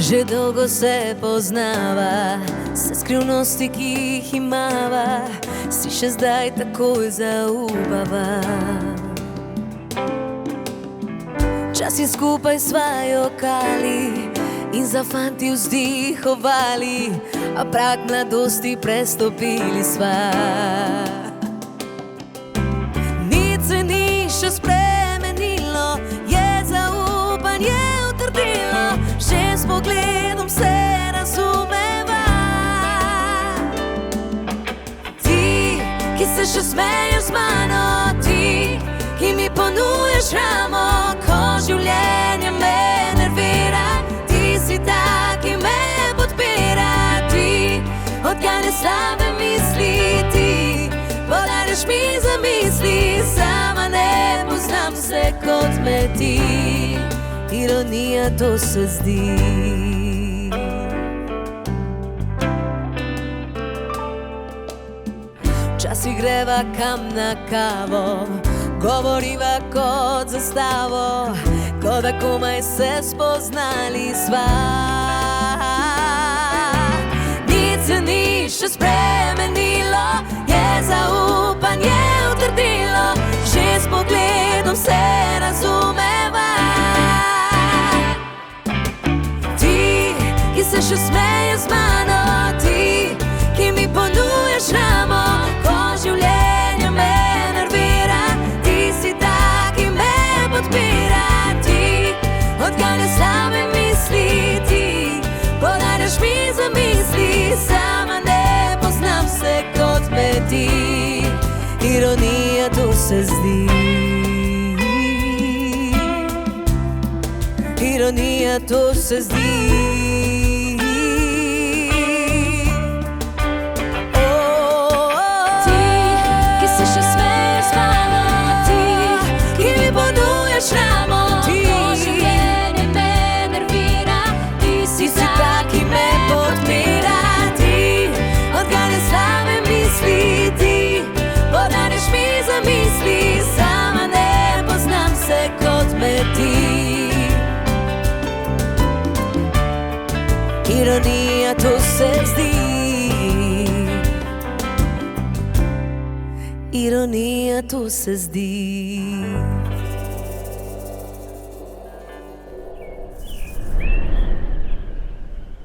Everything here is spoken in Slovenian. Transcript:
Že dolgo se poznava, se skrivnosti, ki jih imava, si še zdaj takoj zaupava. Čas je skupaj sva jokali in za fanti vzdihovali, a prag mladosti prestopili sva. Nič se ni še spremenilo, je zaupanje utrdilo, že s pogledom se razumeva. Ti, ki se še smeješ z mano, ti, ki mi ponuješ ramo, ko življenje me nervira, ti si ta, ki me podpira, ti odganja slabe misli, ti podariš mi zamisli, sama ne poznam se kot me ti, ironija to se zdi. Včasih greva kam na kavo, govoriva kot zastavo, kot da komaj se spoznali sva. Nič se ni še spremenilo, je zaupanje utrdilo, že s pogledom se razumeva. Ti, ki se še smeješ z mano, ti, ki mi ponuješ ramo, ko življenje me nervira, ti si ta, ki me podpira, ti odganja slabe misli, ti podariš mi zamisli, sama ne poznam se kot me ti, ironija to se zdi. Ironija to se zdi. Ramo, ko življenje me nervira, ti si ta, ki me podpira, ti odganja slabe misli, ti podariš mi zamisli, sama ne poznam se kot me ti. Ironija to se zdi. Ironija to se zdi.